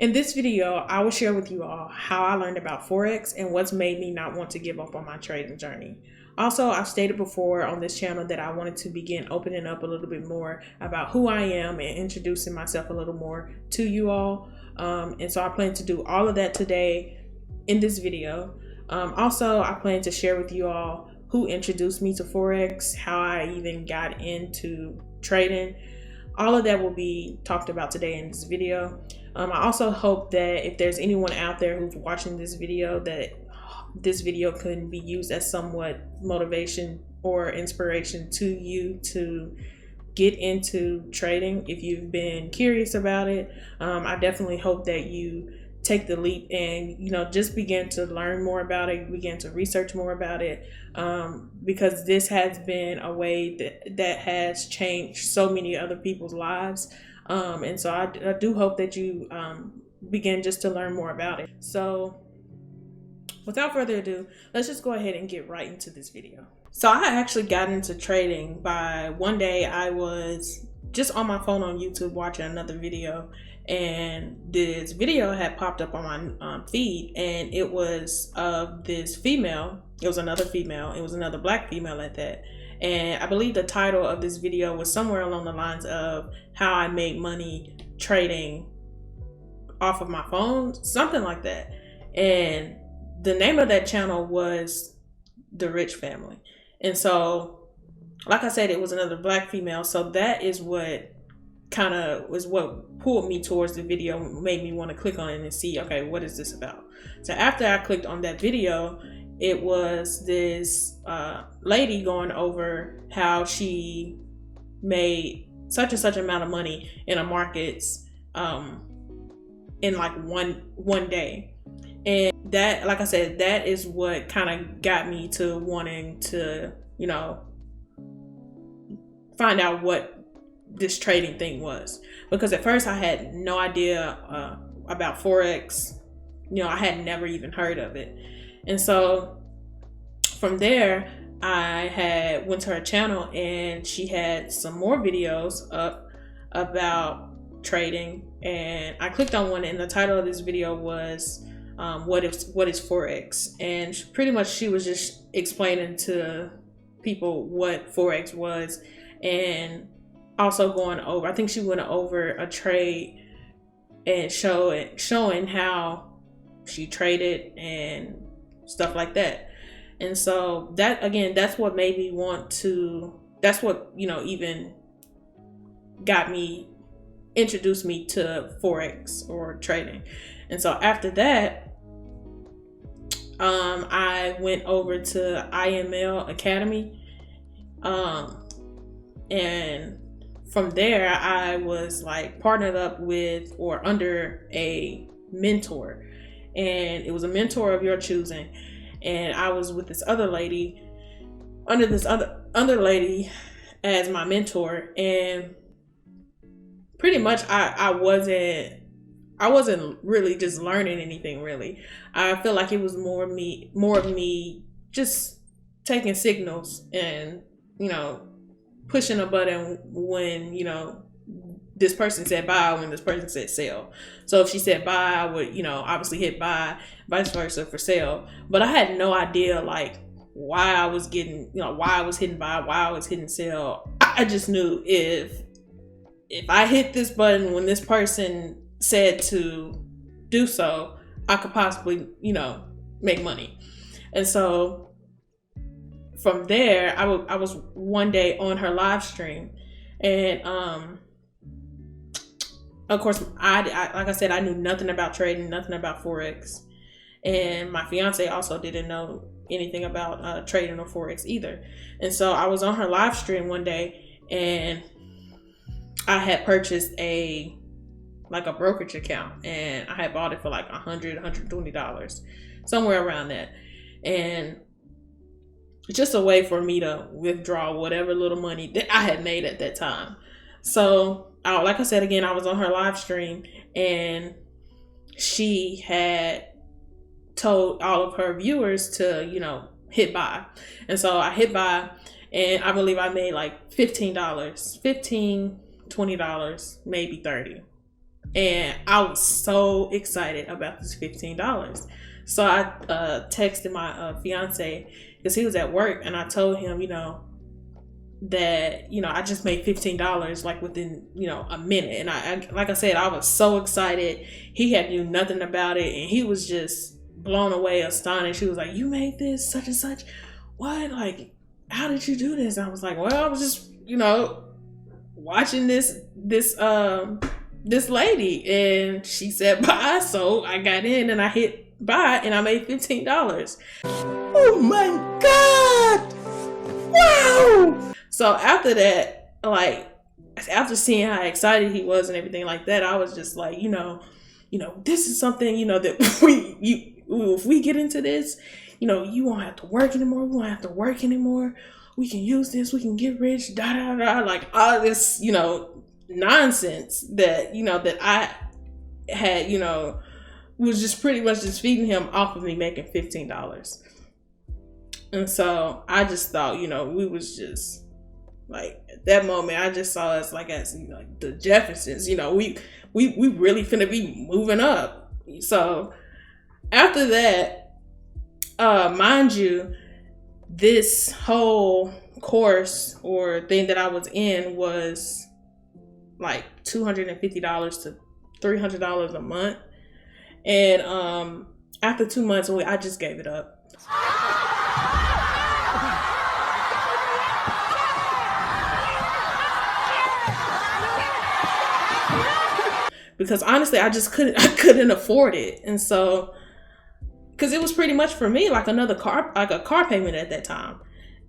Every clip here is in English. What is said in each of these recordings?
In this video, I will share with you all how I learned about Forex and what's made me not want to give up on my trading journey. Also, I've stated before on this channel that I wanted to begin opening up a little bit more about who I am and introducing myself a little more to you all. And so I plan to do all of that today in this video. Also, I plan to share with you all who introduced me to Forex, how I even got into trading. All of that will be talked about today in this video. I also hope that if there's anyone out there who's watching this video, that this video can be used as somewhat motivation or inspiration to you to get into trading. If you've been curious about it, I definitely hope that you take the leap and just begin to learn more about it, begin to research more about it, because this has been a way that has changed so many other people's lives. And so I do hope that you begin just to learn more about it. So without further ado, let's just go ahead and get right into this video. So I actually got into trading by one day I was just on my phone on YouTube watching another video, and this video had popped up on my feed, and it was of this female. It was another female. It was another black female at that. And I believe the title of this video was somewhere along the lines of how I made money trading off of my phone, something like that. And the name of that channel was The Rich Family. And so, like I said, it was another black female. So that is what kind of was what pulled me towards the video, made me want to click on it and see, okay, what is this about? So after I clicked on that video, it was this lady going over how she made such and such amount of money in a markets in like one day. And that, like I said, that is what kind of got me to wanting to, find out what this trading thing was. Because at first I had no idea about Forex. I had never even heard of it. And so from there, I went to her channel, and she had some more videos up about trading. And I clicked on one, and the title of this video was what is Forex? And pretty much she was just explaining to people what Forex was, and also going over, I think she went over a trade and showing how she traded and stuff like that. And so that, again, that's what made me that's what even introduced me to Forex or trading. And so after that, I went over to IML Academy, and from there I was like partnered up with or under a mentor, and it was a mentor of your choosing. And I was with this other lady, under this other lady as my mentor, and pretty much I wasn't really just learning anything really. I feel like it was more of me just taking signals and pushing a button when this person said buy, when this person said sell. So if she said buy, I would obviously hit buy, vice versa for sell. But I had no idea like why I was getting why I was hitting buy, why I was hitting sell. I just knew if I hit this button when this person said to do so, I could possibly make money. And so from there, I was one day on her live stream, and of course, I like I said, I knew nothing about trading, nothing about Forex, and my fiance also didn't know anything about trading or Forex either. And so I was on her live stream one day, and I had purchased a brokerage account, and I had bought it for like $120, somewhere around that. And it's just a way for me to withdraw whatever little money that I had made at that time. So like I said, again, I was on her live stream, and she had told all of her viewers to hit buy. And so I hit buy, and I believe I made like $15, $20, maybe $30. And I was so excited about this $15. So I texted my fiance because he was at work, and I told him, that, I just made $15 like within, a minute. And I like I said, I was so excited. He had knew nothing about it, and he was just blown away, astonished. He was like, "You made this such and such? What? Like, how did you do this?" And I was like, "Well, I was just, watching this lady, and she said buy, so I got in and I hit buy, and I made $15. Oh my God! Wow! So after that, like, after seeing how excited he was and everything like that, I was just like, this is something, that if we get into this, you won't have to work anymore. We won't have to work anymore. We can use this. We can get rich. Da da da. Like all this, nonsense that that I had, was just pretty much just feeding him off of me making $15. And so I just thought, we was just like, at that moment, I just saw us like as like the Jeffersons. We really finna be moving up. So after that, mind you, this whole course or thing that I was in was like $250 to $300 a month. And after 2 months, I just gave it up. Because honestly, I couldn't afford it. And so, because it was pretty much for me like a car payment at that time,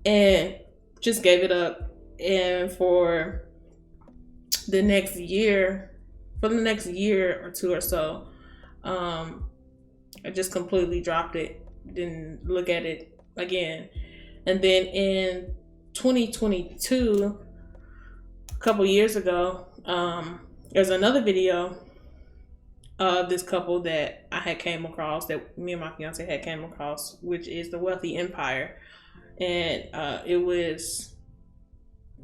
and just gave it up. And for the next year or two or so, I just completely dropped it, didn't look at it again. And then in 2022, a couple years ago, there's another video of this couple that I had came across, that me and my fiance had came across, which is the Wealthy Empire. And it was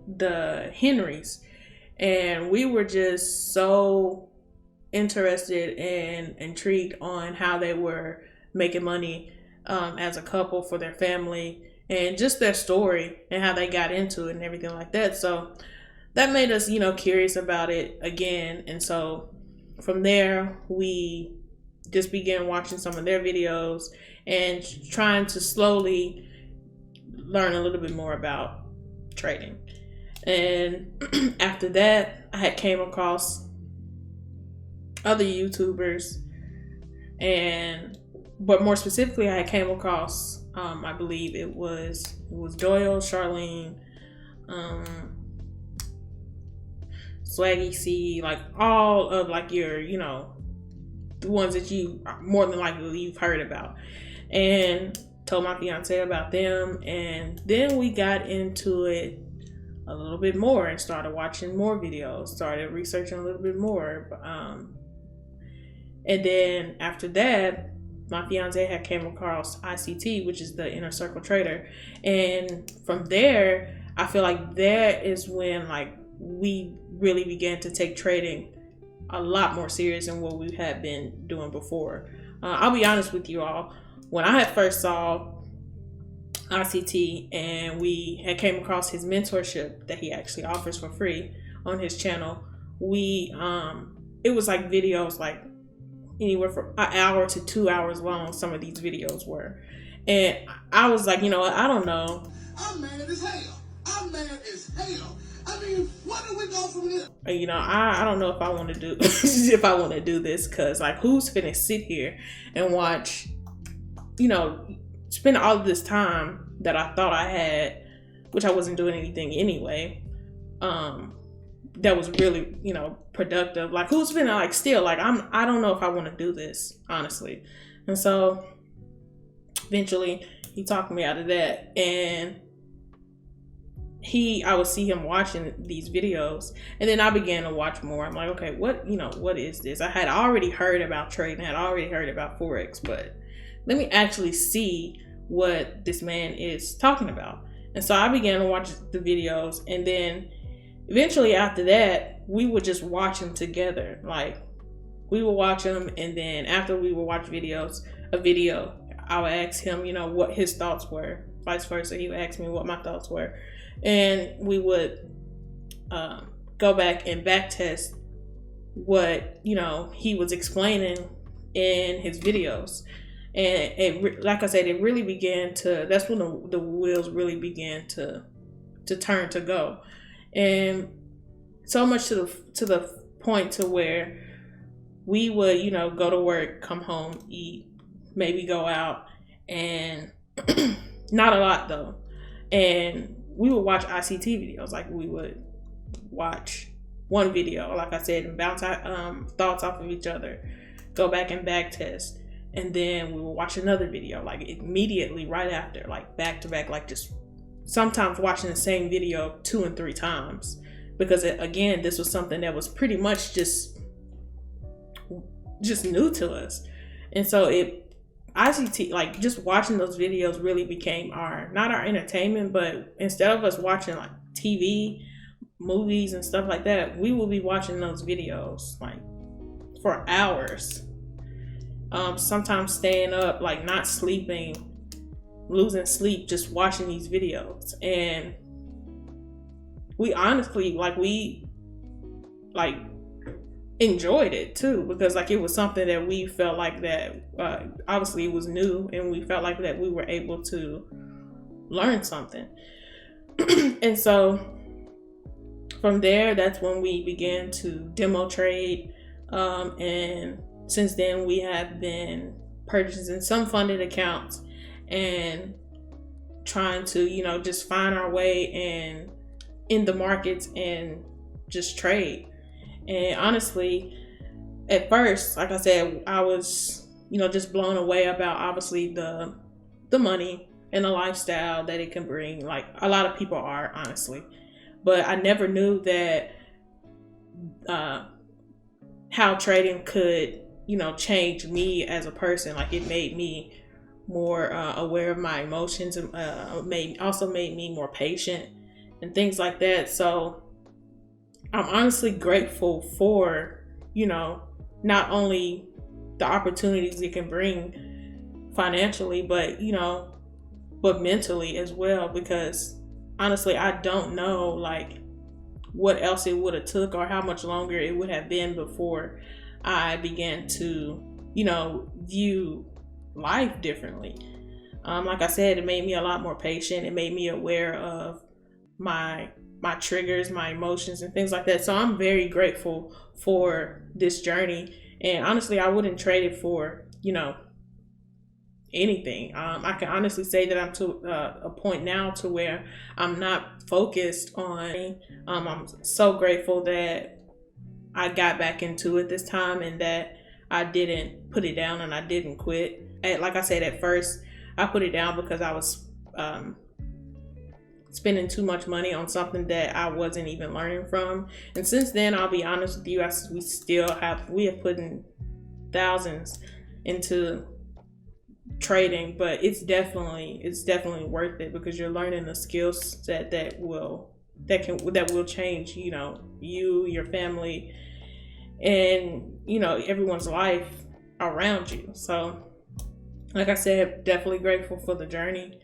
the Henrys. And we were just so interested and intrigued on how they were making money as a couple for their family, and just their story and how they got into it and everything like that. So that made us, curious about it again. And so from there, we just began watching some of their videos and trying to slowly learn a little bit more about trading. And after that, I had came across other YouTubers, but more specifically, I came across, I believe it was Doyle, Charlene, Swaggy C, like all of like your, the ones that you more than likely you've heard about, and told my fiance about them. And then we got into it a little bit more and started watching more videos, started researching a little bit more. And then after that, my fiance had came across ICT, which is the Inner Circle Trader. And from there, I feel like that is when like we really began to take trading a lot more serious than what we had been doing before. I'll be honest with you all. When I had first saw ICT and we had came across his mentorship that he actually offers for free on his channel, it was like videos like anywhere from an hour to 2 hours long. Some of these videos were, and I was like, I don't know. I'm mad as hell. I'm mad as hell. I mean, where do we go from here? I don't know if I want to do if I want to do this, because like, who's finna sit here and watch, spend all of this time that I thought I had, which I wasn't doing anything anyway, that was really, productive. Like, who's been like, still like, I don't know if I want to do this, honestly. And so eventually he talked me out of that, and I would see him watching these videos, and then I began to watch more. I'm like, okay, what is this? I had already heard about trading, I had already heard about Forex, but let me actually see what this man is talking about. And so I began to watch the videos, and then eventually after that, we would just watch them together. Like, we would watch them, and then after we would watch a video, I would ask him, you know, what his thoughts were. Vice versa, he would ask me what my thoughts were, and we would go back and back test what, you know, he was explaining in his videos. And it, like I said, it really began to, that's when the wheels really began to turn to go. And so much to the point to where we would, you know, go to work, come home, eat, maybe go out, and not a lot though. And we would watch ICT videos. Like, we would watch one video, like I said, and bounce thoughts off of each other, go back and back test, and then we will watch another video, like immediately right after, like back to back, like just sometimes watching the same video 2 and 3 times, because again, this was something that was pretty much just new to us. And so ICT, like just watching those videos really became not our entertainment, but instead of us watching like TV, movies and stuff like that, we will be watching those videos like for hours. Sometimes staying up, like not sleeping, losing sleep, just watching these videos. And we honestly, we enjoyed it too, because like it was something that we felt like that obviously it was new, and we felt like that we were able to learn something. And so from there, that's when we began to demo trade, and since then we have been purchasing some funded accounts and trying to, you know, just find our way in the markets and just trade. And honestly, at first, like I said, I was, you know, just blown away about obviously the money and the lifestyle that it can bring. Like a lot of people are, honestly. But I never knew that how trading could, you know, change me as a person. Like it made me more aware of my emotions, and also made me more patient and things like that. So I'm honestly grateful for, you know, not only the opportunities it can bring financially, but, you know, but mentally as well, because honestly, I don't know like what else it would have took, or how much longer it would have been before I began to, you know, view life differently. Like I said, it made me a lot more patient. It made me aware of my triggers, my emotions, and things like that. So I'm very grateful for this journey. And honestly, I wouldn't trade it for, you know, anything. I can honestly say that I'm to a point now to where I'm not focused on. I'm so grateful that I got back into it this time, and that I didn't put it down and I didn't quit. Like I said, at first I put it down because I was spending too much money on something that I wasn't even learning from. And since then, I'll be honest with you, we have put in thousands into trading, but it's definitely worth it, because you're learning the skill set that will change, you know, your family, and, you know, everyone's life around you. So like I said, definitely grateful for the journey,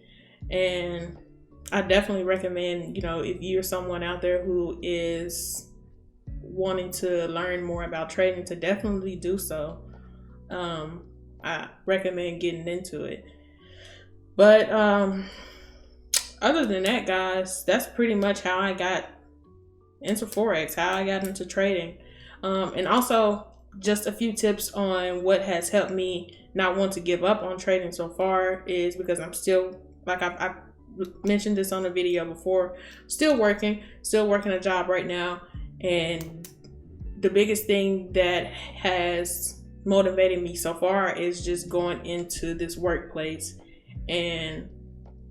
and I definitely recommend, you know, if you're someone out there who is wanting to learn more about trading, to definitely do so. I recommend getting into it. But other than that, guys, that's pretty much how I got into Forex, how I got into trading. And also just a few tips on what has helped me not want to give up on trading so far is because I'm still, like I mentioned this on a video before, still working a job right now. And the biggest thing that has motivated me so far is just going into this workplace and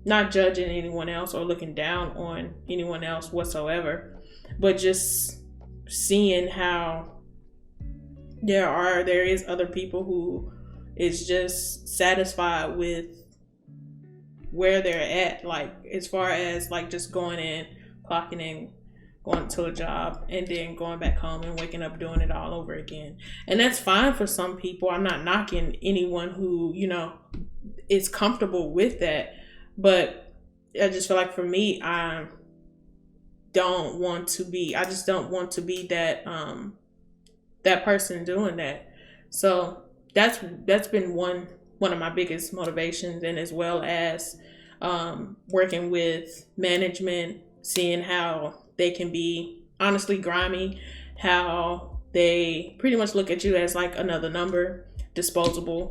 not judging anyone else or looking down on anyone else whatsoever, but just seeing how there is other people who is just satisfied with where they're at, like as far as like just going in, clocking in, going to a job and then going back home and waking up doing it all over again. And that's fine for some people. I'm not knocking anyone who, you know, is comfortable with that. But I just feel like for me, I just don't want to be that that person doing that. So that's been one of my biggest motivations, and as well as working with management, seeing how they can be honestly grimy, how they pretty much look at you as like another number, disposable.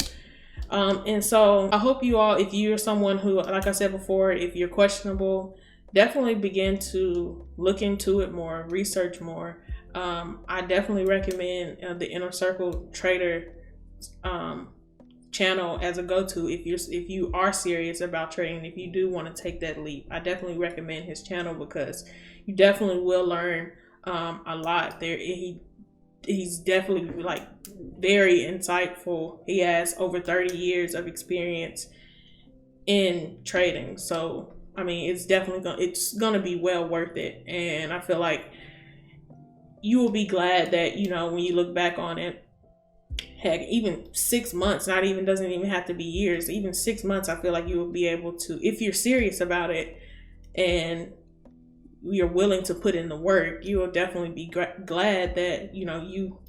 And so I hope you all, if you're someone who, like I said before, if you're questionable, definitely begin to look into it more, research more. I definitely recommend the Inner Circle Trader channel as a go-to if you are serious about trading. If you do want to take that leap, I definitely recommend his channel because you definitely will learn a lot there. He's definitely like very insightful. He has over 30 years of experience in trading, so I mean it's gonna be well worth it. And I feel like you will be glad that, you know, when you look back on it, heck, even 6 months, doesn't even have to be years, even 6 months, I feel like you will be able to, if you're serious about it and you're willing to put in the work, you will definitely be glad that, you know, you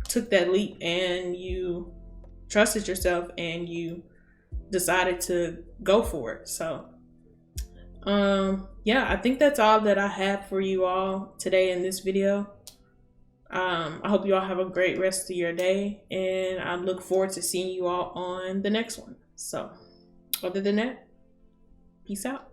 took that leap and you trusted yourself and you decided to go for it. So yeah, I think that's all that I have for you all today in this video. I hope you all have a great rest of your day, and I look forward to seeing you all on the next one. So other than that, peace out.